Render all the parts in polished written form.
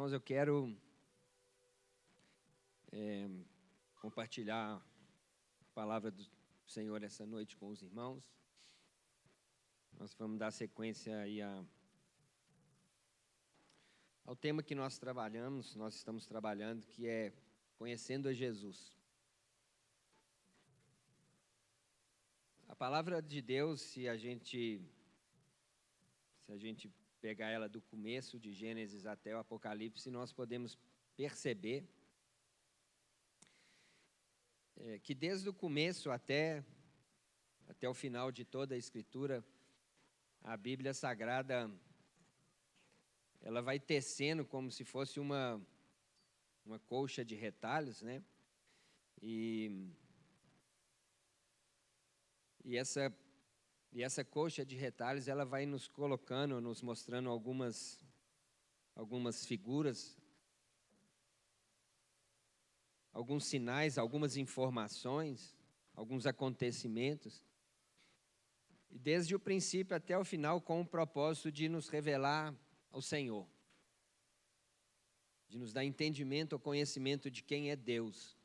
Irmãos, eu quero compartilhar a palavra do Senhor essa noite com os irmãos. Nós vamos dar sequência aí ao tema que nós estamos trabalhando, que é conhecendo a Jesus. A palavra de Deus, se a gente pegar ela do começo de Gênesis até o Apocalipse, nós podemos perceber que desde o começo até o final de toda a Escritura, a Bíblia Sagrada, ela vai tecendo como se fosse uma colcha de retalhos, né? E essa colcha de retalhos, ela vai nos colocando, nos mostrando algumas figuras, alguns sinais, algumas informações, alguns acontecimentos, e desde o princípio até o final com o propósito de nos revelar ao Senhor, de nos dar entendimento ou conhecimento de quem é Deus.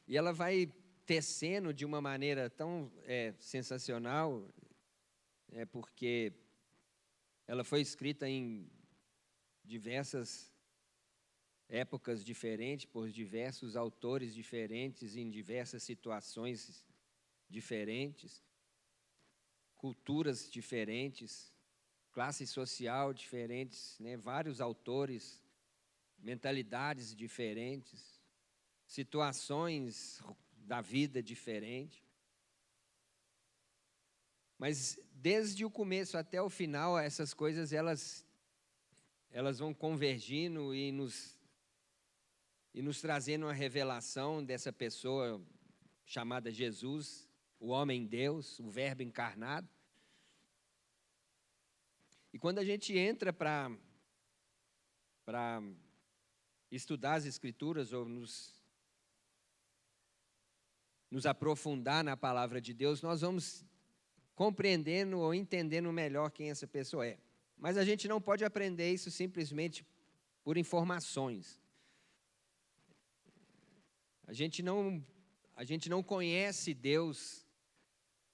E ela vai tecendo de uma maneira tão sensacional, porque ela foi escrita em diversas épocas diferentes, por diversos autores diferentes, em diversas situações diferentes, culturas diferentes, classe social diferentes, né? Vários autores, mentalidades diferentes, situações da vida diferente. Mas desde o começo até o final, essas coisas elas vão convergindo e nos trazendo uma revelação dessa pessoa chamada Jesus, o homem Deus, o Verbo encarnado. E quando a gente entra para estudar as Escrituras ou nos aprofundar na palavra de Deus, nós vamos compreendendo ou entendendo melhor quem essa pessoa é. Mas a gente não pode aprender isso simplesmente por informações. A gente não conhece Deus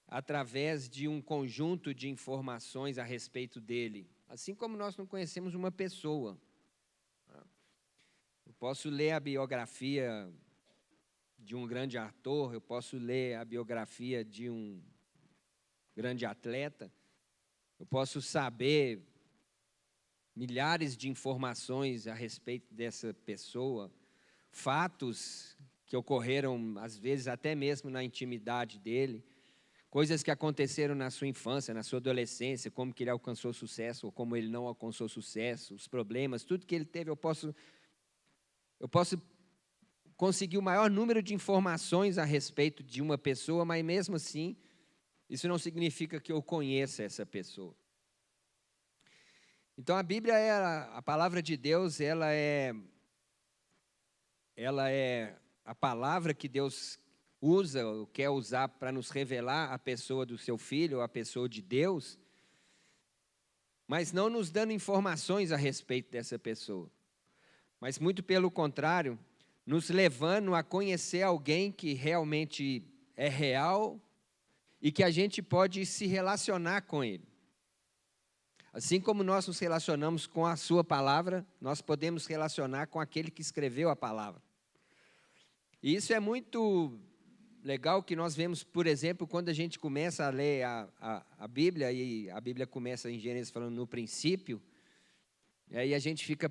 através de um conjunto de informações a respeito dele, assim como nós não conhecemos uma pessoa. Eu posso ler a biografia de um grande ator, eu posso ler a biografia de um grande atleta, eu posso saber milhares de informações a respeito dessa pessoa, fatos que ocorreram, às vezes, até mesmo na intimidade dele, coisas que aconteceram na sua infância, na sua adolescência, como que ele alcançou sucesso ou como ele não alcançou sucesso, os problemas, tudo que ele teve, eu posso conseguir o maior número de informações a respeito de uma pessoa, mas mesmo assim, isso não significa que eu conheça essa pessoa. Então, a Bíblia a palavra de Deus, ela é a palavra que Deus usa, ou quer usar para nos revelar a pessoa do seu filho, ou a pessoa de Deus, mas não nos dando informações a respeito dessa pessoa, mas muito pelo contrário, nos levando a conhecer alguém que realmente é real e que a gente pode se relacionar com ele. Assim como nós nos relacionamos com a sua palavra, nós podemos relacionar com aquele que escreveu a palavra. E isso é muito legal, que nós vemos, por exemplo, quando a gente começa a ler a Bíblia, e a Bíblia começa em Gênesis falando no princípio, e aí a gente fica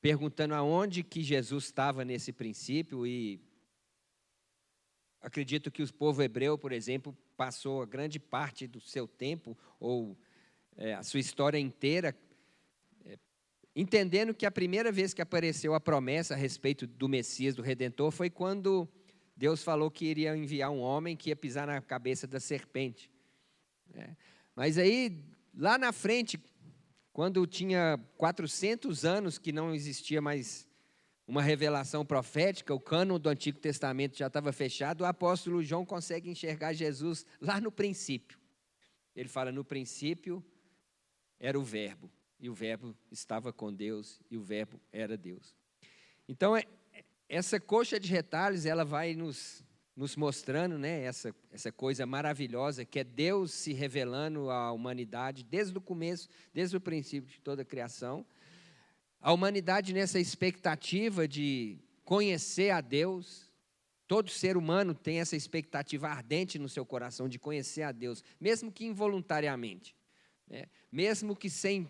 perguntando aonde que Jesus estava nesse princípio, e acredito que o povo hebreu, por exemplo, passou a grande parte do seu tempo, ou a sua história inteira, entendendo que a primeira vez que apareceu a promessa a respeito do Messias, do Redentor, foi quando Deus falou que iria enviar um homem que ia pisar na cabeça da serpente. Mas aí, lá na frente, quando tinha 400 anos que não existia mais uma revelação profética, o cânon do Antigo Testamento já estava fechado, o apóstolo João consegue enxergar Jesus lá no princípio. Ele fala, no princípio era o Verbo, e o Verbo estava com Deus, e o Verbo era Deus. Então, essa coxa de retalhos, ela vai nos mostrando, né, essa coisa maravilhosa que é Deus se revelando à humanidade desde o começo, desde o princípio de toda a criação. A humanidade nessa expectativa de conhecer a Deus. Todo ser humano tem essa expectativa ardente no seu coração de conhecer a Deus, mesmo que involuntariamente, né? Mesmo que sem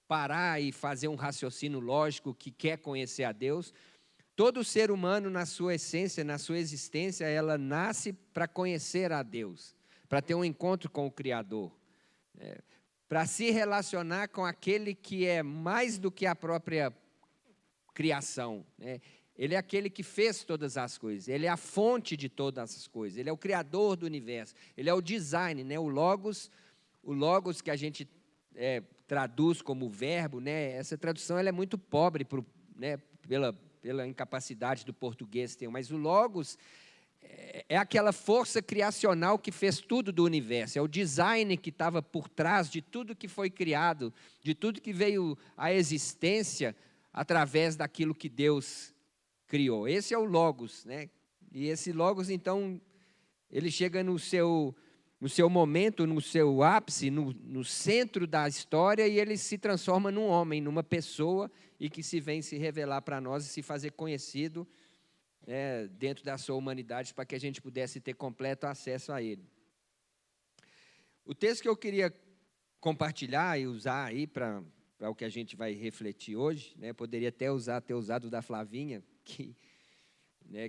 parar e fazer um raciocínio lógico que quer conhecer a Deus. Todo ser humano, na sua essência, na sua existência, ela nasce para conhecer a Deus, para ter um encontro com o Criador, para se relacionar com aquele que é mais do que a própria criação, né? Ele é aquele que fez todas as coisas, ele é a fonte de todas as coisas, ele é o criador do universo, ele é o design, né? O logos que a gente traduz como verbo, né? Essa tradução ela é muito pobre né? pela incapacidade do português, mas o logos é aquela força criacional que fez tudo do universo, é o design que estava por trás de tudo que foi criado, de tudo que veio à existência através daquilo que Deus criou. Esse é o logos, né? E esse logos, então, ele chega no seu momento, no seu ápice, no centro da história, e ele se transforma num homem, numa pessoa, e que vem se revelar para nós e se fazer conhecido dentro da sua humanidade, para que a gente pudesse ter completo acesso a ele. O texto que eu queria compartilhar e usar aí para o que a gente vai refletir hoje, né, poderia até ter usado da Flavinha,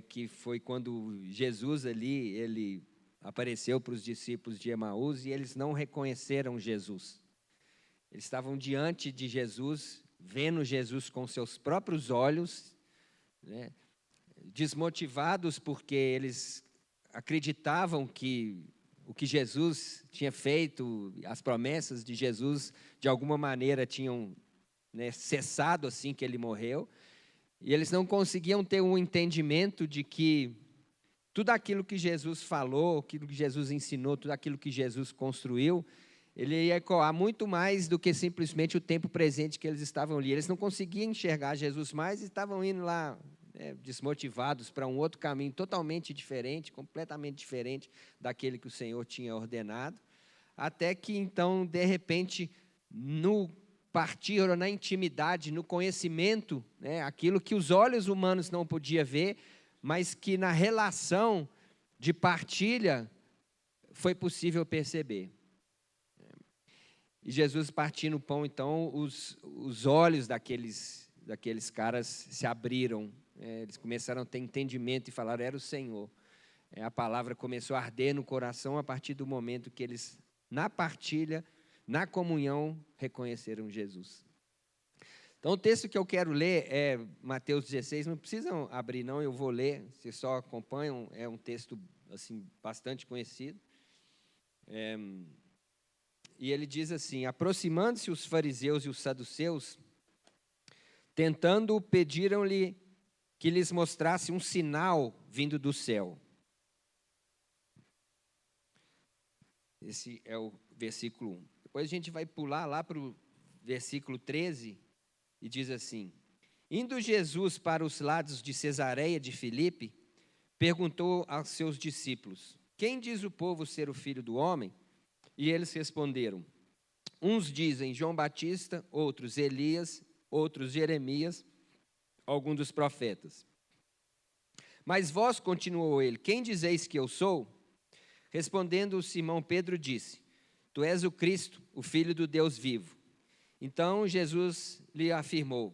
que foi quando Jesus ali, ele apareceu para os discípulos de Emaús e eles não reconheceram Jesus. Eles estavam diante de Jesus, vendo Jesus com seus próprios olhos, né, desmotivados porque eles acreditavam que o que Jesus tinha feito, as promessas de Jesus, de alguma maneira tinham, né, cessado assim que ele morreu. E eles não conseguiam ter um entendimento de que tudo aquilo que Jesus falou, aquilo que Jesus ensinou, tudo aquilo que Jesus construiu, ele ia ecoar muito mais do que simplesmente o tempo presente que eles estavam ali. Eles não conseguiam enxergar Jesus mais e estavam indo lá, desmotivados para um outro caminho totalmente diferente, completamente diferente daquele que o Senhor tinha ordenado. Até que, então, de repente, no partir ou na intimidade, no conhecimento, né, aquilo que os olhos humanos não podiam ver, mas que na relação de partilha foi possível perceber. E Jesus partindo o pão, então, os olhos daqueles caras se abriram, eles começaram a ter entendimento e falaram, era o Senhor. A palavra começou a arder no coração a partir do momento que eles, na partilha, na comunhão, reconheceram Jesus. Então, o texto que eu quero ler é Mateus 16, não precisam abrir não, eu vou ler, vocês só acompanham, é um texto assim, bastante conhecido. E ele diz assim, aproximando-se os fariseus e os saduceus, tentando, pediram-lhe que lhes mostrasse um sinal vindo do céu. Esse é o versículo 1. Depois a gente vai pular lá para o versículo 13 e diz assim, indo Jesus para os lados de Cesareia de Filipe, perguntou aos seus discípulos, quem diz o povo ser o Filho do Homem? E eles responderam, uns dizem João Batista, outros Elias, outros Jeremias, algum dos profetas. Mas vós, continuou ele, quem dizeis que eu sou? Respondendo Simão Pedro disse, tu és o Cristo, o Filho do Deus vivo. Então Jesus lhe afirmou,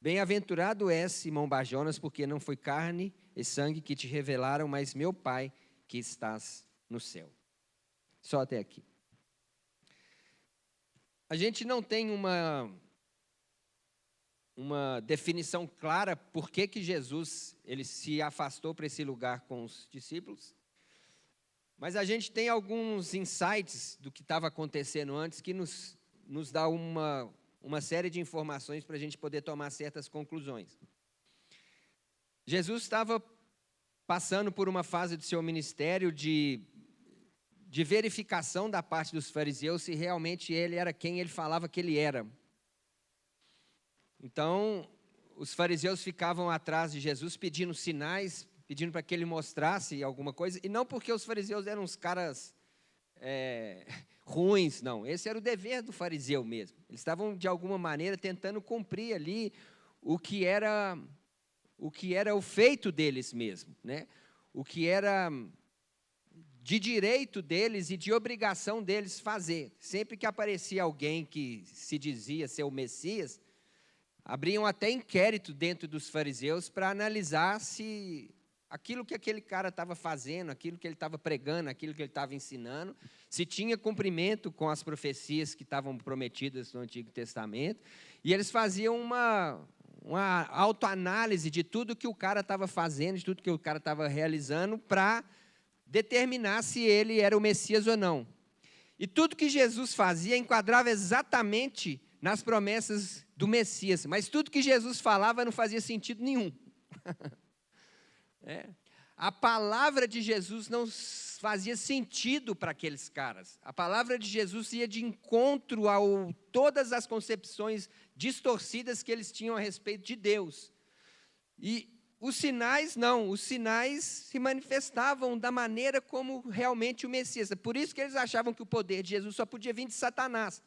bem-aventurado és, Simão Barjonas, porque não foi carne e sangue que te revelaram, mas meu Pai que estás no céu. Só até aqui. A gente não tem uma definição clara por que Jesus ele se afastou para esse lugar com os discípulos, mas a gente tem alguns insights do que estava acontecendo antes que nos dá uma série de informações para a gente poder tomar certas conclusões. Jesus estava passando por uma fase do seu ministério de de verificação da parte dos fariseus se realmente ele era quem ele falava que ele era. Então, os fariseus ficavam atrás de Jesus pedindo sinais, pedindo para que ele mostrasse alguma coisa, e não porque os fariseus eram uns caras ruins, não. Esse era o dever do fariseu mesmo. Eles estavam, de alguma maneira, tentando cumprir ali o que era o feito deles mesmo, né? O que era de direito deles e de obrigação deles fazer. Sempre que aparecia alguém que se dizia ser o Messias, abriam até inquérito dentro dos fariseus para analisar se aquilo que aquele cara estava fazendo, aquilo que ele estava pregando, aquilo que ele estava ensinando, se tinha cumprimento com as profecias que estavam prometidas no Antigo Testamento. E eles faziam uma autoanálise de tudo que o cara estava fazendo, de tudo que o cara estava realizando, para determinar se ele era o Messias ou não. E tudo que Jesus fazia enquadrava exatamente nas promessas do Messias, mas tudo que Jesus falava não fazia sentido nenhum. A palavra de Jesus não fazia sentido para aqueles caras. A palavra de Jesus ia de encontro a todas as concepções distorcidas que eles tinham a respeito de Deus. E os sinais não, os sinais se manifestavam da maneira como realmente o Messias. Por isso que eles achavam que o poder de Jesus só podia vir de Satanás.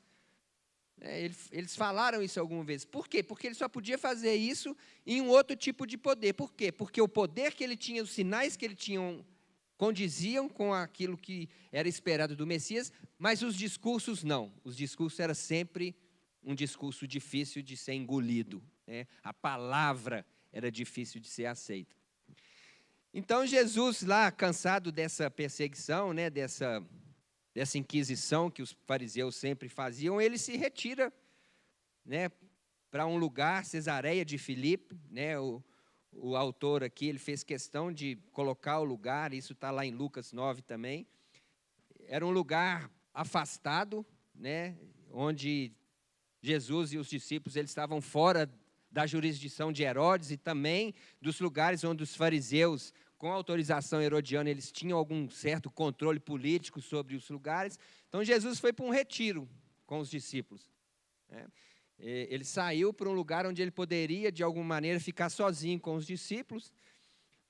Eles falaram isso alguma vez. Por quê? Porque ele só podia fazer isso em um outro tipo de poder. Por quê? Porque o poder que ele tinha, os sinais que ele tinha, condiziam com aquilo que era esperado do Messias, mas os discursos não. Os discursos era sempre um discurso difícil de ser engolido, né? A palavra era difícil de ser aceita. Então Jesus, lá cansado dessa perseguição, né, dessa inquisição que os fariseus sempre faziam, ele se retira, né, para um lugar, Cesareia de Filipe, né, o autor aqui, ele fez questão de colocar o lugar, isso está lá em Lucas 9 também. Era um lugar afastado, né, onde Jesus e os discípulos eles estavam fora da jurisdição de Herodes e também dos lugares onde os fariseus, com autorização herodiana, eles tinham algum certo controle político sobre os lugares. Então, Jesus foi para um retiro com os discípulos, né? Ele saiu para um lugar onde ele poderia, de alguma maneira, ficar sozinho com os discípulos.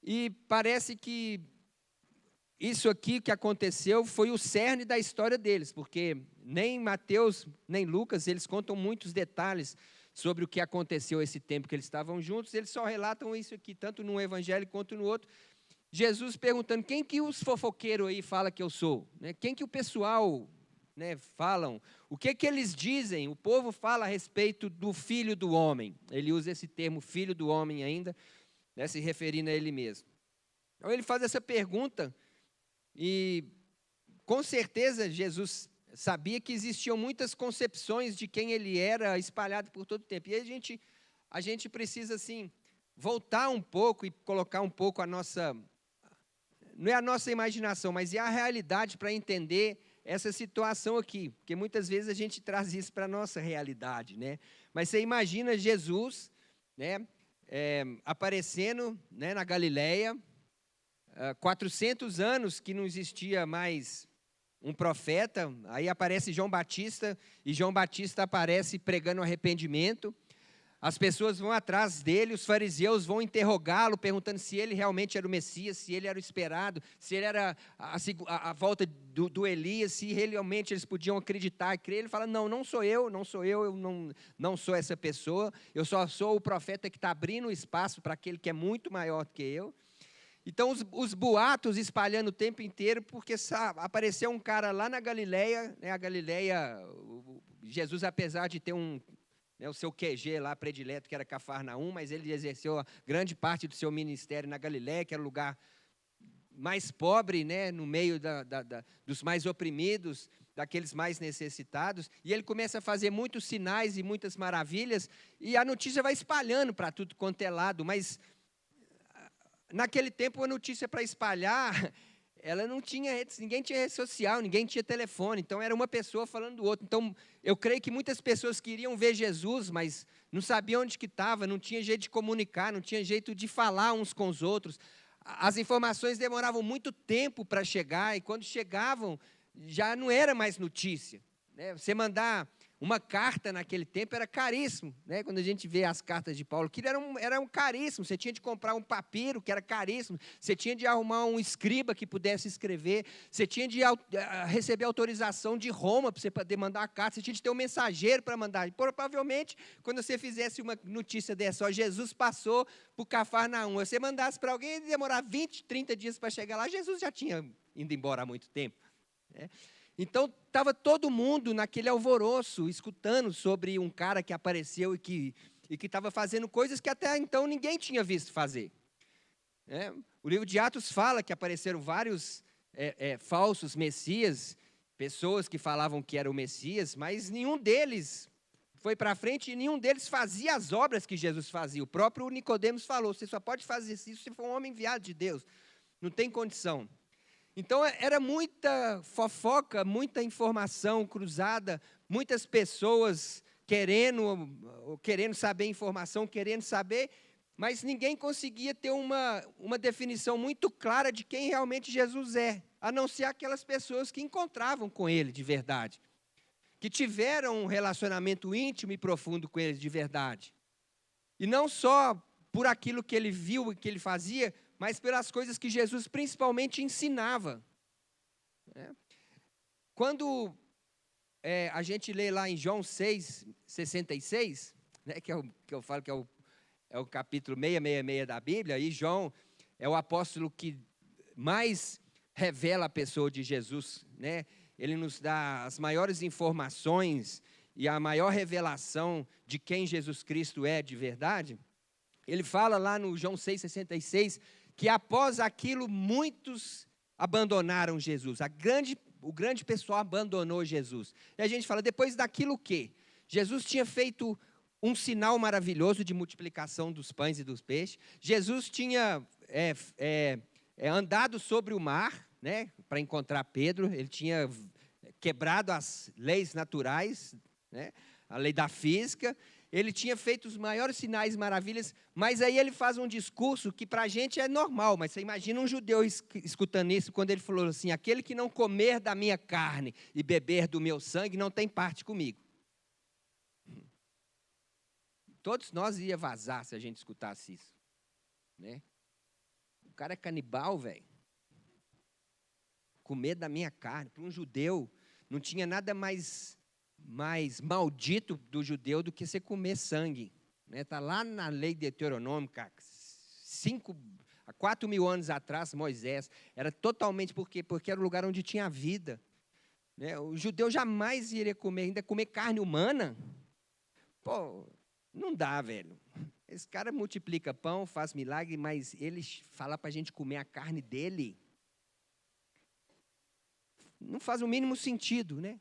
E parece que isso aqui que aconteceu foi o cerne da história deles, porque nem Mateus, nem Lucas, eles contam muitos detalhes sobre o que aconteceu esse tempo que eles estavam juntos. Eles só relatam isso aqui, tanto num evangelho quanto no outro. Jesus perguntando, quem que os fofoqueiros aí falam que eu sou? Quem que o pessoal, né, falam? O que que eles dizem? O povo fala a respeito do Filho do Homem. Ele usa esse termo, Filho do Homem ainda, né, se referindo a ele mesmo. Então ele faz essa pergunta e, com certeza, Jesus sabia que existiam muitas concepções de quem ele era espalhado por todo o tempo. E aí a gente precisa, assim, voltar um pouco e colocar um pouco a nossa... Não é a nossa imaginação, mas é a realidade para entender essa situação aqui. Porque muitas vezes a gente traz isso para a nossa realidade, né? Mas você imagina Jesus, né, aparecendo, né, na Galileia, 400 anos que não existia mais um profeta, aí aparece João Batista, e João Batista aparece pregando arrependimento. As pessoas vão atrás dele, os fariseus vão interrogá-lo, perguntando se ele realmente era o Messias, se ele era o esperado, se ele era a volta do Elias, se realmente eles podiam acreditar e crer. Ele fala, não sou eu não sou essa pessoa, eu só sou o profeta que está abrindo espaço para aquele que é muito maior do que eu. Então, os boatos espalhando o tempo inteiro, porque apareceu um cara lá na Galileia, né, a Galileia, Jesus, apesar de ter o seu QG lá predileto, que era Cafarnaum, mas ele exerceu a grande parte do seu ministério na Galileia, que era o lugar mais pobre, né, no meio dos mais oprimidos, daqueles mais necessitados, e ele começa a fazer muitos sinais e muitas maravilhas, e a notícia vai espalhando para tudo quanto é lado, mas... Naquele tempo, a notícia para espalhar, ela não tinha redes, ninguém tinha rede social, ninguém tinha telefone, então era uma pessoa falando do outro. Então, eu creio que muitas pessoas queriam ver Jesus, mas não sabiam onde que estava, não tinha jeito de comunicar, não tinha jeito de falar uns com os outros. As informações demoravam muito tempo para chegar, e quando chegavam, já não era mais notícia, né? Você mandar uma carta naquele tempo era caríssimo, né? Quando a gente vê as cartas de Paulo, aquilo era um caríssimo. Você tinha de comprar um papiro, que era caríssimo. Você tinha de arrumar um escriba que pudesse escrever. Você tinha de receber autorização de Roma para você poder mandar a carta. Você tinha de ter um mensageiro para mandar. E, provavelmente, quando você fizesse uma notícia dessa, ó, Jesus passou por Cafarnaum, você mandasse para alguém, ia demorar 20, 30 dias para chegar lá. Jesus já tinha ido embora há muito tempo, né? Então, estava todo mundo naquele alvoroço, escutando sobre um cara que apareceu e que estava fazendo coisas que até então ninguém tinha visto fazer, né? O livro de Atos fala que apareceram vários falsos messias, pessoas que falavam que era o Messias, mas nenhum deles foi para frente e nenhum deles fazia as obras que Jesus fazia. O próprio Nicodemos falou: você só pode fazer isso se for um homem enviado de Deus, não tem condição. Então, era muita fofoca, muita informação cruzada, muitas pessoas querendo saber informação, querendo saber, mas ninguém conseguia ter uma definição muito clara de quem realmente Jesus é, a não ser aquelas pessoas que encontravam com ele de verdade, que tiveram um relacionamento íntimo e profundo com ele de verdade. E não só por aquilo que ele viu e que ele fazia, mas pelas coisas que Jesus principalmente ensinava. Quando a gente lê lá em João 6,66, né, que eu falo que é o capítulo 666 da Bíblia, e João é o apóstolo que mais revela a pessoa de Jesus, né? Ele nos dá as maiores informações e a maior revelação de quem Jesus Cristo é de verdade. Ele fala lá no João 6,66, que após aquilo muitos abandonaram Jesus. O grande pessoal abandonou Jesus. E a gente fala, depois daquilo o quê? Jesus tinha feito um sinal maravilhoso de multiplicação dos pães e dos peixes. Jesus tinha andado sobre o mar, né, para encontrar Pedro. Ele tinha quebrado as leis naturais, né, a lei da física. Ele tinha feito os maiores sinais e maravilhas, mas aí ele faz um discurso que para a gente é normal, mas você imagina um judeu escutando isso, quando ele falou assim: aquele que não comer da minha carne e beber do meu sangue não tem parte comigo. Todos nós ia vazar se a gente escutasse isso, né? O cara é canibal, velho. Comer da minha carne, para um judeu, não tinha nada mais maldito do judeu do que você comer sangue, né? Está lá na lei deuteronômica, 4.000 anos atrás, Moisés, era totalmente, porque era o lugar onde tinha vida, né? O judeu jamais iria comer, ainda comer carne humana. Pô, não dá, velho. Esse cara multiplica pão, faz milagre, mas ele fala para a gente comer a carne dele, não faz o mínimo sentido, né?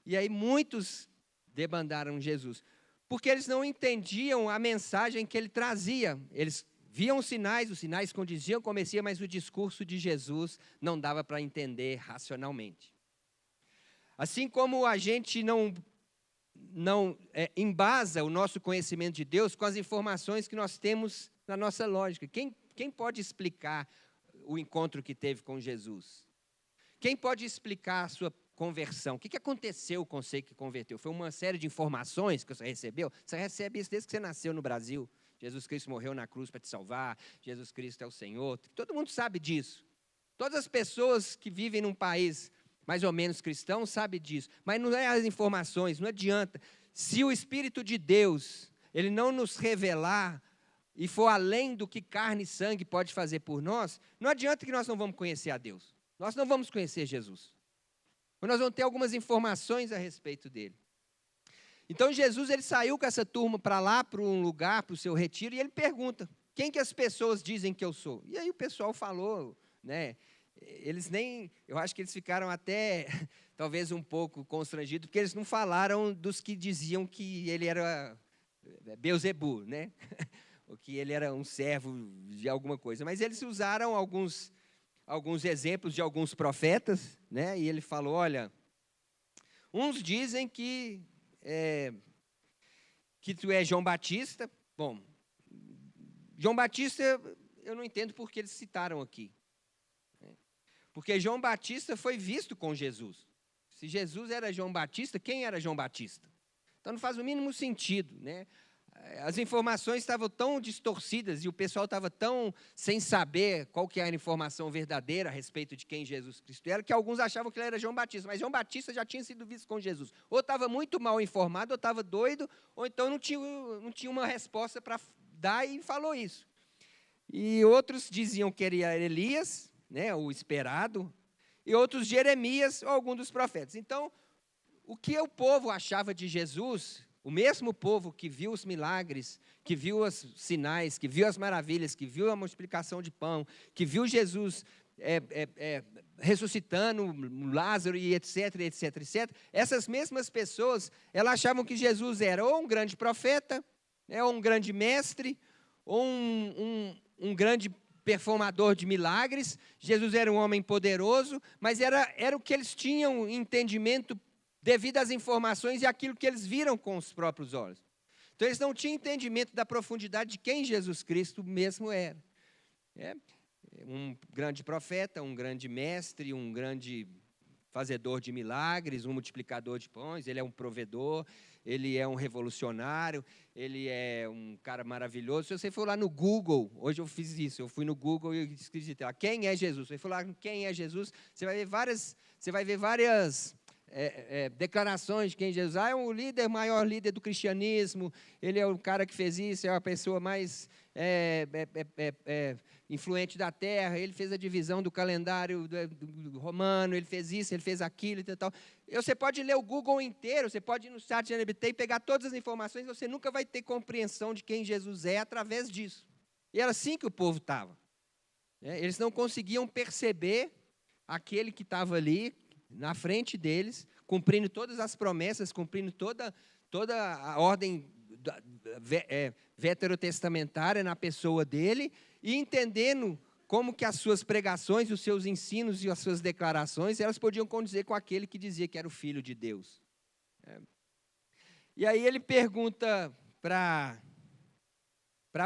E aí muitos debandaram Jesus, porque eles não entendiam a mensagem que ele trazia. Eles viam os sinais condiziam com o Messias, mas o discurso de Jesus não dava para entender racionalmente. Assim como a gente não embasa o nosso conhecimento de Deus com as informações que nós temos na nossa lógica. Quem pode explicar o encontro que teve com Jesus? Quem pode explicar a sua conversão? O que aconteceu com você que converteu? Foi uma série de informações que você recebeu? Você recebe isso desde que você nasceu no Brasil. Jesus Cristo morreu na cruz para te salvar. Jesus Cristo é o Senhor. Todo mundo sabe disso. Todas as pessoas que vivem num país mais ou menos cristão sabem disso. Mas não é as informações, não adianta. Se o Espírito de Deus, ele não nos revelar e for além do que carne e sangue pode fazer por nós, não adianta que nós não vamos conhecer a Deus. Nós não vamos conhecer Jesus. Mas nós vamos ter algumas informações a respeito dele. Então Jesus, ele saiu com essa turma para lá, para um lugar, para o seu retiro, e ele pergunta: quem que as pessoas dizem que eu sou? E aí o pessoal falou, né? Eu acho que eles ficaram até, talvez um pouco constrangidos, porque eles não falaram dos que diziam que ele era Beelzebu, né? Ou que ele era um servo de alguma coisa. Mas eles usaram alguns exemplos de alguns profetas, né? E ele falou: olha, uns dizem que tu é João Batista. Bom, João Batista, eu não entendo porque eles citaram aqui. Porque João Batista foi visto com Jesus. Se Jesus era João Batista, quem era João Batista? Então não faz o mínimo sentido, né? As informações estavam tão distorcidas e o pessoal estava tão sem saber qual que era a informação verdadeira a respeito de quem Jesus Cristo era, que alguns achavam que ele era João Batista, mas João Batista já tinha sido visto com Jesus. Ou estava muito mal informado, ou estava doido, ou então não tinha uma resposta para dar e falou isso. E outros diziam que ele era Elias, né, o esperado, e outros Jeremias ou algum dos profetas. Então, o que o povo achava de Jesus, o mesmo povo que viu os milagres, que viu os sinais, que viu as maravilhas, que viu a multiplicação de pão, que viu Jesus ressuscitando Lázaro e etc, etc, etc, essas mesmas pessoas, elas achavam que Jesus era ou um grande profeta, ou um grande mestre, ou um grande performador de milagres. Jesus era um homem poderoso, mas era o que eles tinham entendimento devido às informações e aquilo que eles viram com os próprios olhos. Então, eles não tinham entendimento da profundidade de quem Jesus Cristo mesmo era. Um grande profeta, um grande mestre, um grande fazedor de milagres, um multiplicador de pães, ele é um provedor, ele é um revolucionário, ele é um cara maravilhoso. Se você for lá no Google, hoje eu fiz isso, eu fui no Google e escrevi lá, quem é Jesus? Você for lá, quem é Jesus? Você vai ver várias declarações de quem Jesus é o líder, maior líder do cristianismo, ele é o cara que fez isso, é a pessoa mais influente da terra, ele fez a divisão do calendário do romano, ele fez isso, ele fez aquilo e tal. Você pode ler o Google inteiro, você pode ir no chat de NBT e pegar todas as informações, você nunca vai ter compreensão de quem Jesus é através disso. E era assim que o povo estava. Eles não conseguiam perceber aquele que estava ali, na frente deles, cumprindo todas as promessas, cumprindo toda a ordem veterotestamentária na pessoa dele, e entendendo como que as suas pregações, os seus ensinos e as suas declarações, elas podiam condizer com aquele que dizia que era o Filho de Deus. E aí ele pergunta para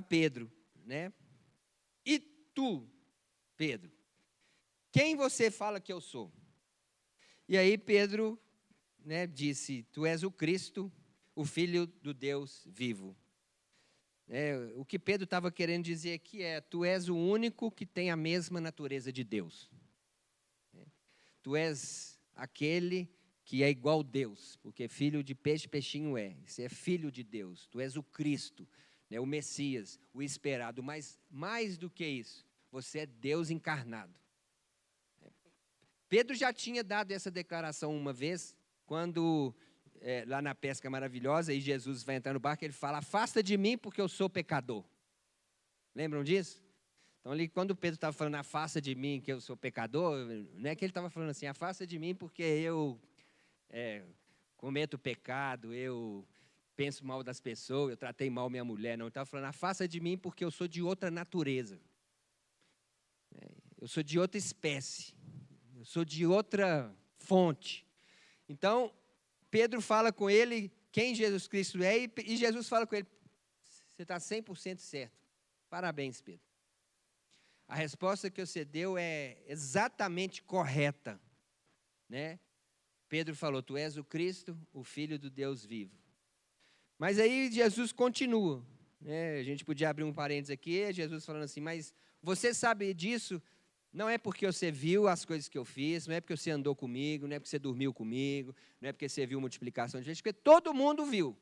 Pedro, né? E tu, Pedro, quem você fala que eu sou? E aí Pedro, né, disse, tu és o Cristo, o Filho do Deus vivo. O que Pedro estava querendo dizer aqui tu és o único que tem a mesma natureza de Deus. Tu és aquele que é igual a Deus, porque filho de peixe, peixinho você é filho de Deus. Tu és o Cristo, né, o Messias, o esperado, mas mais do que isso, você é Deus encarnado. Pedro já tinha dado essa declaração uma vez, quando lá na pesca maravilhosa, e Jesus vai entrar no barco, ele fala, afasta de mim porque eu sou pecador. Lembram disso? Então, ali, quando Pedro estava falando, afasta de mim que eu sou pecador, não é que ele estava falando assim, afasta de mim porque eu cometo pecado, eu penso mal das pessoas, eu tratei mal minha mulher. Não, ele estava falando, afasta de mim porque eu sou de outra natureza. Eu sou de outra espécie. Eu sou de outra fonte. Então, Pedro fala com ele quem Jesus Cristo é, e Jesus fala com ele, você está 100% certo. Parabéns, Pedro. A resposta que você deu é exatamente correta. Né? Pedro falou, tu és o Cristo, o Filho do Deus vivo. Mas aí Jesus continua. Né? A gente podia abrir um parênteses aqui, Jesus falando assim, mas você sabe disso? Não é porque você viu as coisas que eu fiz, não é porque você andou comigo, não é porque você dormiu comigo, não é porque você viu multiplicação de gente, porque todo mundo viu.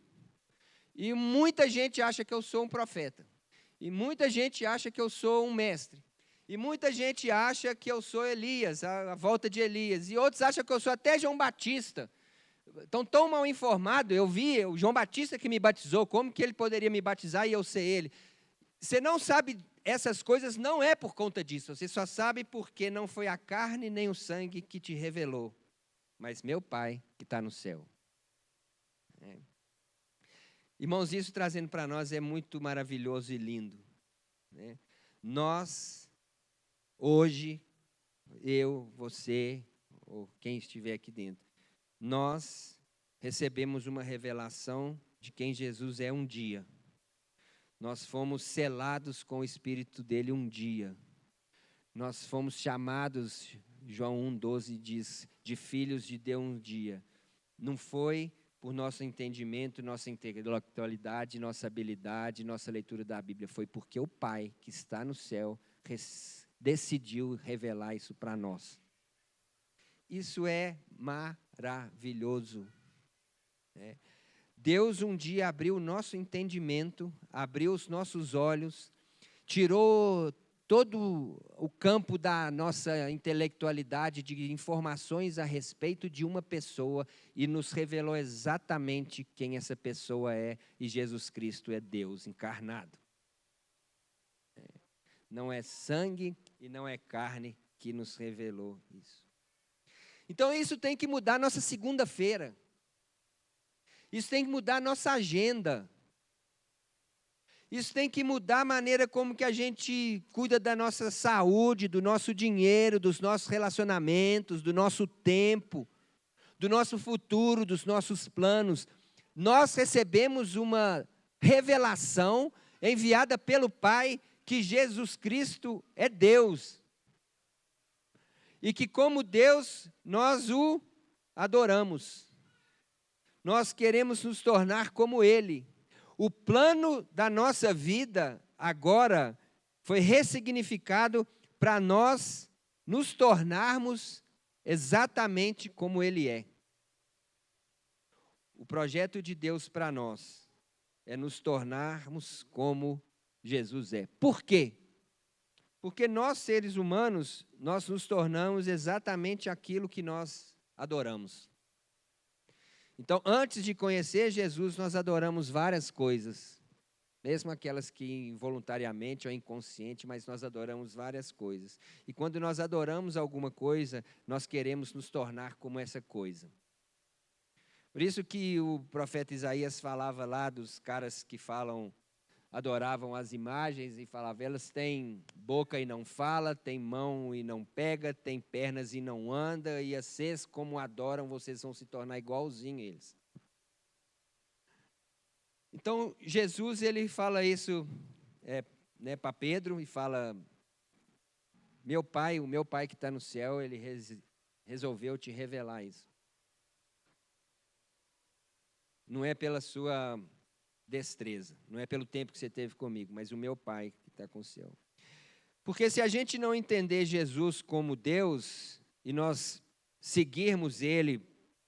E muita gente acha que eu sou um profeta. E muita gente acha que eu sou um mestre. E muita gente acha que eu sou Elias, a volta de Elias. E outros acham que eu sou até João Batista. Estão tão mal informados, eu vi o João Batista que me batizou, como que ele poderia me batizar e eu ser ele? Você não sabe essas coisas, não é por conta disso, você só sabe porque não foi a carne nem o sangue que te revelou, mas meu Pai que está no céu. Irmãos, isso trazendo para nós é muito maravilhoso e lindo. Né? Nós, hoje, eu, você, ou quem estiver aqui dentro, nós recebemos uma revelação de quem Jesus é um dia. Nós fomos selados com o Espírito dele um dia. Nós fomos chamados João 1,12 diz, de filhos de Deus um dia. Não foi por nosso entendimento, nossa intelectualidade, nossa habilidade, nossa leitura da Bíblia. Foi porque o Pai, que está no céu, decidiu revelar isso para nós. Isso é maravilhoso. Né? Deus um dia abriu o nosso entendimento, abriu os nossos olhos, tirou todo o campo da nossa intelectualidade de informações a respeito de uma pessoa e nos revelou exatamente quem essa pessoa é, e Jesus Cristo é Deus encarnado. Não é sangue e não é carne que nos revelou isso. Então isso tem que mudar nossa segunda-feira. Isso tem que mudar nossa agenda. Isso tem que mudar a maneira como que a gente cuida da nossa saúde, do nosso dinheiro, dos nossos relacionamentos, do nosso tempo, do nosso futuro, dos nossos planos. Nós recebemos uma revelação enviada pelo Pai que Jesus Cristo é Deus. E que como Deus, nós o adoramos. Nós queremos nos tornar como Ele. O plano da nossa vida agora foi ressignificado para nós nos tornarmos exatamente como Ele é. O projeto de Deus para nós é nos tornarmos como Jesus é. Por quê? Porque nós, seres humanos, nós nos tornamos exatamente aquilo que nós adoramos. Então, antes de conhecer Jesus, nós adoramos várias coisas, mesmo aquelas que involuntariamente ou inconsciente, mas nós adoramos várias coisas. E quando nós adoramos alguma coisa, nós queremos nos tornar como essa coisa. Por isso que o profeta Isaías falava lá dos caras que adoravam as imagens e falava, elas têm boca e não fala, têm mão e não pega, têm pernas e não anda, e vocês como adoram, vocês vão se tornar igualzinho a eles. Então, Jesus, ele fala isso para Pedro, e fala, o meu Pai que está no céu, ele resolveu te revelar isso. Não é pela sua destreza, não é pelo tempo que você teve comigo, mas o meu Pai que está com o céu. Porque se a gente não entender Jesus como Deus, e nós seguirmos Ele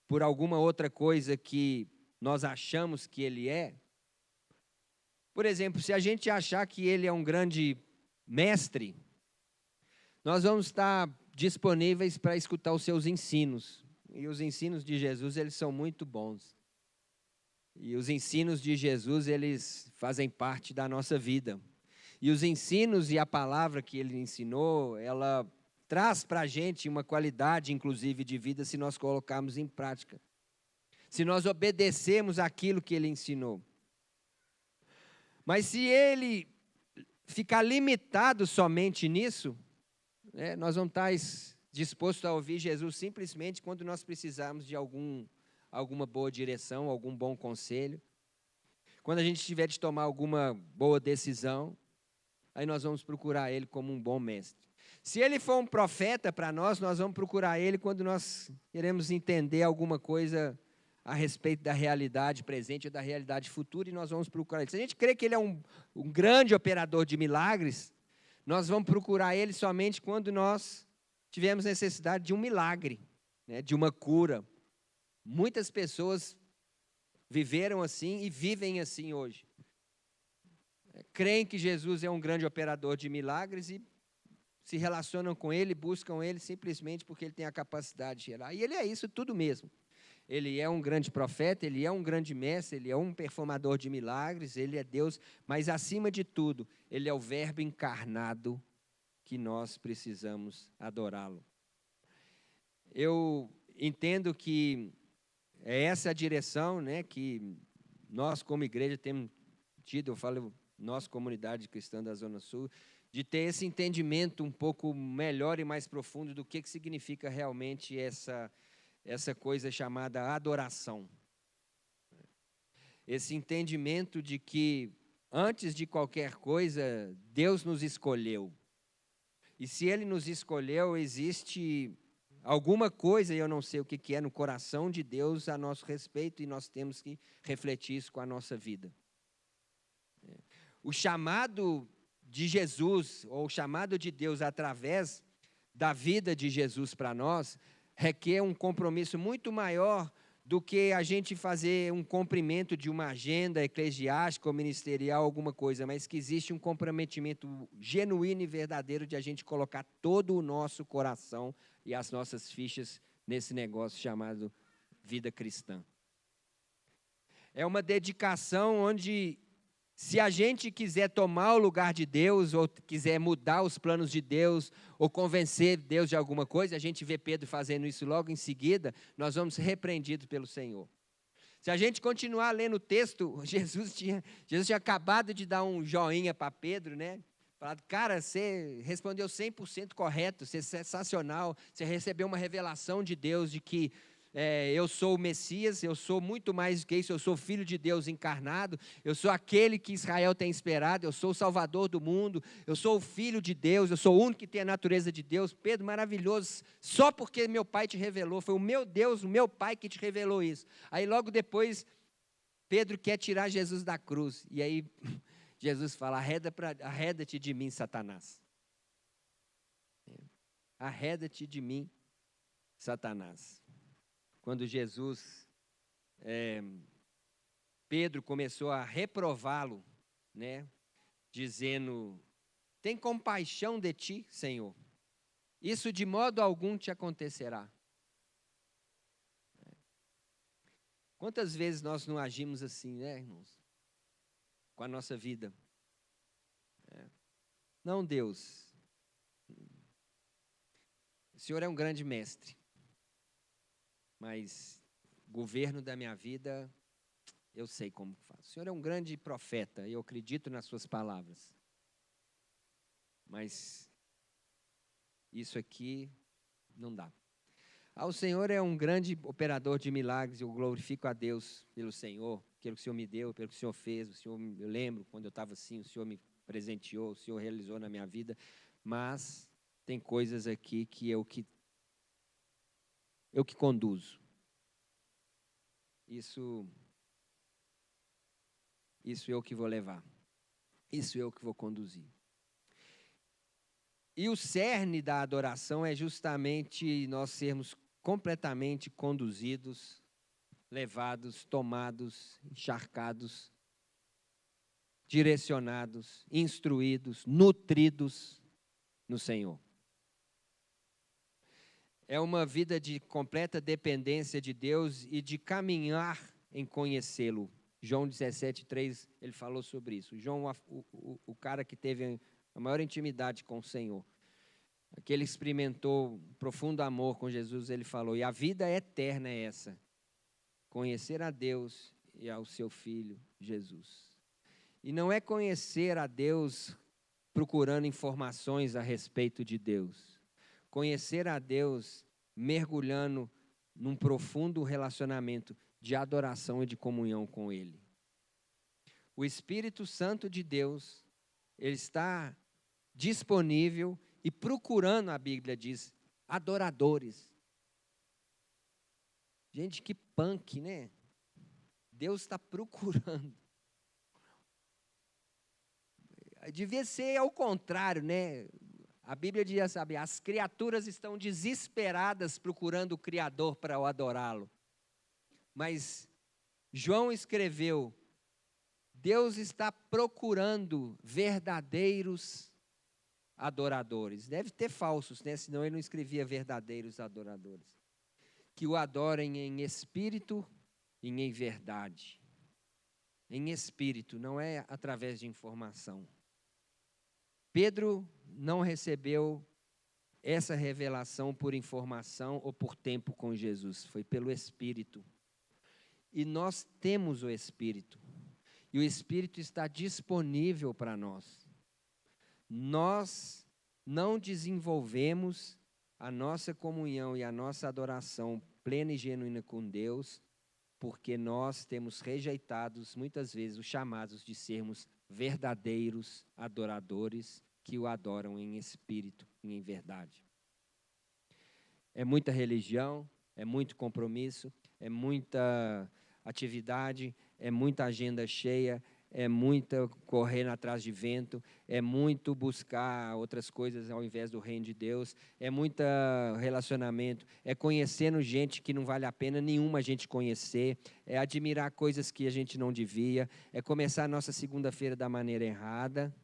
por alguma outra coisa que nós achamos que Ele é, por exemplo, se a gente achar que Ele é um grande mestre, nós vamos estar disponíveis para escutar os seus ensinos. E os ensinos de Jesus, eles são muito bons. E os ensinos de Jesus, eles fazem parte da nossa vida. E os ensinos e a palavra que Ele ensinou, ela traz para a gente uma qualidade, inclusive, de vida, se nós colocarmos em prática. Se nós obedecermos aquilo que Ele ensinou. Mas se Ele ficar limitado somente nisso, nós vamos estar dispostos a ouvir Jesus simplesmente quando nós precisarmos de alguma boa direção, algum bom conselho. Quando a gente tiver de tomar alguma boa decisão, aí nós vamos procurar Ele como um bom mestre. Se Ele for um profeta para nós vamos procurar Ele quando nós queremos entender alguma coisa a respeito da realidade presente ou da realidade futura, e nós vamos procurar Ele. Se a gente crê que Ele é um grande operador de milagres, nós vamos procurar Ele somente quando nós tivermos necessidade de um milagre, de uma cura. Muitas pessoas viveram assim e vivem assim hoje. Creem que Jesus é um grande operador de milagres e se relacionam com Ele, buscam Ele simplesmente porque Ele tem a capacidade de gerar. E Ele é isso tudo mesmo. Ele é um grande profeta, Ele é um grande mestre, Ele é um performador de milagres, Ele é Deus, mas acima de tudo, Ele é o Verbo encarnado que nós precisamos adorá-lo. Eu entendo que é essa a direção, que nós como igreja temos tido, eu falo nós comunidade cristã da Zona Sul, de ter esse entendimento um pouco melhor e mais profundo do que significa realmente essa coisa chamada adoração. Esse entendimento de que antes de qualquer coisa, Deus nos escolheu. E se Ele nos escolheu, existe alguma coisa, eu não sei o que é, no coração de Deus a nosso respeito, e nós temos que refletir isso com a nossa vida. O chamado de Jesus, ou o chamado de Deus através da vida de Jesus para nós, requer um compromisso muito maior do que a gente fazer um cumprimento de uma agenda eclesiástica ou ministerial, alguma coisa, mas que existe um comprometimento genuíno e verdadeiro de a gente colocar todo o nosso coração e as nossas fichas nesse negócio chamado vida cristã. É uma dedicação onde, se a gente quiser tomar o lugar de Deus, ou quiser mudar os planos de Deus, ou convencer Deus de alguma coisa, a gente vê Pedro fazendo isso logo em seguida, nós vamos ser repreendidos pelo Senhor. Se a gente continuar lendo o texto, Jesus tinha acabado de dar um joinha para Pedro, né? Falado, cara, você respondeu 100% correto, você é sensacional, você recebeu uma revelação de Deus de que eu sou o Messias, eu sou muito mais do que isso, eu sou filho de Deus encarnado, eu sou aquele que Israel tem esperado, eu sou o Salvador do mundo, eu sou o Filho de Deus, eu sou o único que tem a natureza de Deus. Pedro, maravilhoso, só porque meu pai te revelou, foi o meu Deus, o meu pai que te revelou isso. Aí logo depois, Pedro quer tirar Jesus da cruz, e aí Jesus fala, arreda-te de mim, Satanás. Arreda-te de mim, Satanás. Quando Pedro começou a reprová-lo, né, dizendo, tem compaixão de ti, Senhor, isso de modo algum te acontecerá. Quantas vezes nós não agimos assim, né, irmãos, com a nossa vida? Não, Deus, o Senhor é um grande mestre, mas governo da minha vida, eu sei como faço. O Senhor é um grande profeta, eu acredito nas suas palavras. Mas isso aqui não dá. O Senhor é um grande operador de milagres, eu glorifico a Deus pelo Senhor, pelo que o Senhor me deu, pelo que o Senhor fez. Eu lembro quando eu estava assim, o Senhor me presenteou, o Senhor realizou na minha vida. Mas tem coisas aqui que eu que conduzo. Isso eu que vou levar. Isso eu que vou conduzir. E o cerne da adoração é justamente nós sermos completamente conduzidos, levados, tomados, encharcados, direcionados, instruídos, nutridos no Senhor. É uma vida de completa dependência de Deus e de caminhar em conhecê-lo. João 17,3, ele falou sobre isso. João, o cara que teve a maior intimidade com o Senhor, aquele que experimentou um profundo amor com Jesus, ele falou, e a vida eterna é essa, conhecer a Deus e ao seu Filho, Jesus. E não é conhecer a Deus procurando informações a respeito de Deus. Conhecer a Deus mergulhando num profundo relacionamento de adoração e de comunhão com Ele. O Espírito Santo de Deus, ele está disponível e procurando, a Bíblia diz, adoradores. Gente, que punk, né? Deus está procurando. Devia ser ao contrário, né? A Bíblia diz, sabe, as criaturas estão desesperadas procurando o Criador para o adorá-lo. Mas João escreveu, Deus está procurando verdadeiros adoradores. Deve ter falsos, né? Senão ele não escrevia verdadeiros adoradores. Que o adorem em espírito e em verdade. Em espírito, não é através de informação. Pedro não recebeu essa revelação por informação ou por tempo com Jesus, foi pelo Espírito. E nós temos o Espírito, e o Espírito está disponível para nós. Nós não desenvolvemos a nossa comunhão e a nossa adoração plena e genuína com Deus, porque nós temos rejeitado muitas vezes os chamados de sermos verdadeiros adoradores que o adoram em espírito e em verdade. É muita religião, é muito compromisso, é muita atividade, é muita agenda cheia, é muito correr atrás de vento, é muito buscar outras coisas ao invés do reino de Deus, é muito relacionamento, é conhecendo gente que não vale a pena nenhuma a gente conhecer, é admirar coisas que a gente não devia, é começar a nossa segunda-feira da maneira errada,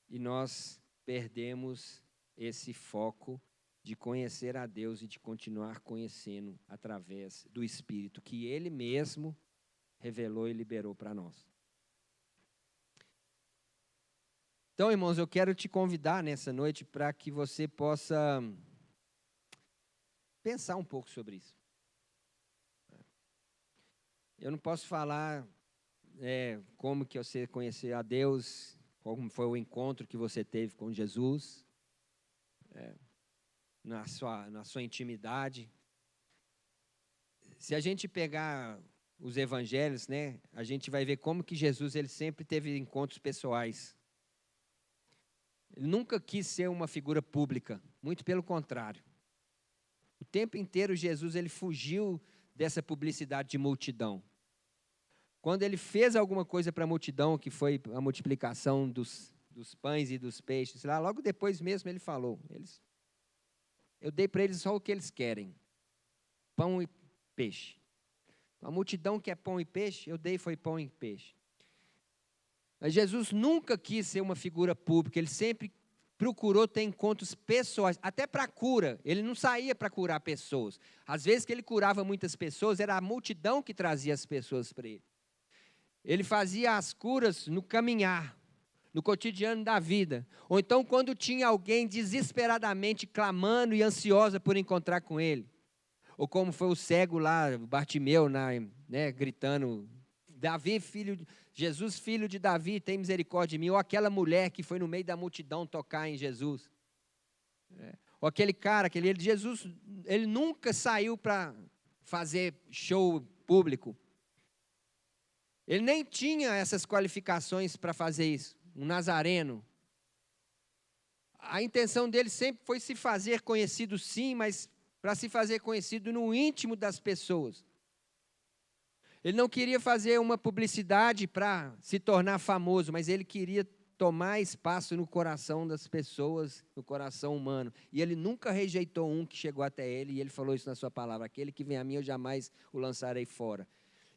e nós perdemos esse foco de conhecer a Deus e de continuar conhecendo através do Espírito que Ele mesmo revelou e liberou para nós. Então, irmãos, eu quero te convidar nessa noite para que você possa pensar um pouco sobre isso. Eu não posso falar como que você conheceu a Deus, como foi o encontro que você teve com Jesus, na sua intimidade. Se a gente pegar os evangelhos, né, a gente vai ver como que Jesus ele sempre teve encontros pessoais. Ele nunca quis ser uma figura pública, muito pelo contrário. O tempo inteiro Jesus ele fugiu dessa publicidade de multidão. Quando ele fez alguma coisa para a multidão, que foi a multiplicação dos pães e dos peixes, lá logo depois mesmo ele falou, eu dei para eles só o que eles querem, pão e peixe. A multidão quer pão e peixe, eu dei foi pão e peixe. Mas Jesus nunca quis ser uma figura pública, ele sempre procurou ter encontros pessoais, até para cura. Ele não saía para curar pessoas. Às vezes que ele curava muitas pessoas, era a multidão que trazia as pessoas para ele. Ele fazia as curas no caminhar, no cotidiano da vida. Ou então quando tinha alguém desesperadamente clamando e ansiosa por encontrar com ele. Ou como foi o cego lá, Bartimeu, gritando, Jesus, filho de Davi, tem misericórdia de mim. Ou aquela mulher que foi no meio da multidão tocar em Jesus. Ou aquele cara, Jesus, ele nunca saiu para fazer show público. Ele nem tinha essas qualificações para fazer isso. Um nazareno. A intenção dele sempre foi se fazer conhecido, sim, mas para se fazer conhecido no íntimo das pessoas. Ele não queria fazer uma publicidade para se tornar famoso, mas ele queria tomar espaço no coração das pessoas, no coração humano. E ele nunca rejeitou um que chegou até ele, e ele falou isso na sua palavra, aquele que vem a mim eu jamais o lançarei fora.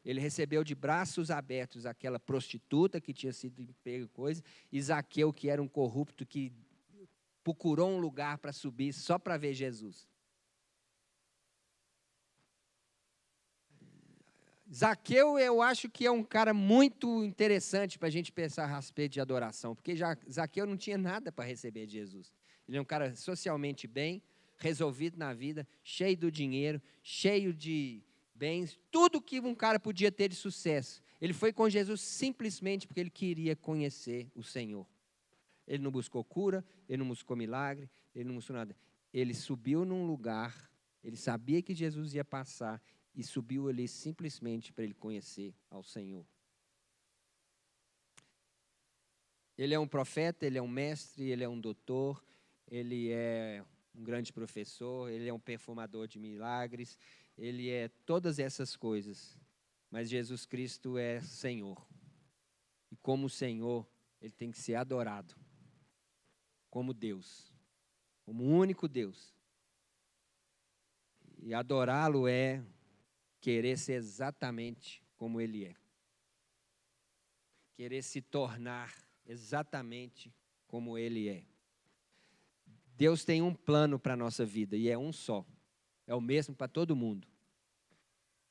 Ele recebeu de braços abertos aquela prostituta que tinha sido pego coisa, e Zaqueu, que era um corrupto, que procurou um lugar para subir só para ver Jesus. Zaqueu, eu acho que é um cara muito interessante para a gente pensar a respeito de adoração, porque Zaqueu não tinha nada para receber de Jesus. Ele é um cara socialmente bem, resolvido na vida, cheio do dinheiro, cheio de bens, tudo que um cara podia ter de sucesso. Ele foi com Jesus simplesmente porque ele queria conhecer o Senhor. Ele não buscou cura, ele não buscou milagre, ele não buscou nada. Ele subiu num lugar, ele sabia que Jesus ia passar, e subiu ali simplesmente para ele conhecer ao Senhor. Ele é um profeta, ele é um mestre, ele é um doutor, ele é um grande professor, ele é um perfumador de milagres, ele é todas essas coisas. Mas Jesus Cristo é Senhor. E como Senhor, ele tem que ser adorado. Como Deus. Como o único Deus. E adorá-lo é querer ser exatamente como ele é. Querer se tornar exatamente como ele é. Deus tem um plano para a nossa vida e é um só. É o mesmo para todo mundo.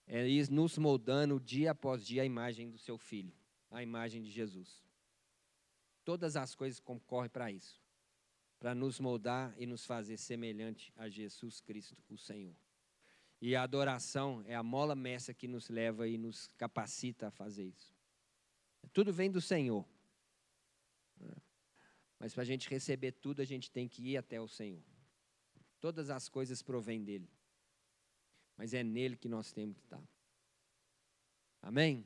É ir nos moldando dia após dia a imagem do seu Filho, a imagem de Jesus. Todas as coisas concorrem para isso. Para nos moldar e nos fazer semelhante a Jesus Cristo, o Senhor. E a adoração é a mola mestra que nos leva e nos capacita a fazer isso. Tudo vem do Senhor. Mas para a gente receber tudo, a gente tem que ir até o Senhor. Todas as coisas provêm dele. Mas é nele que nós temos que estar. Amém?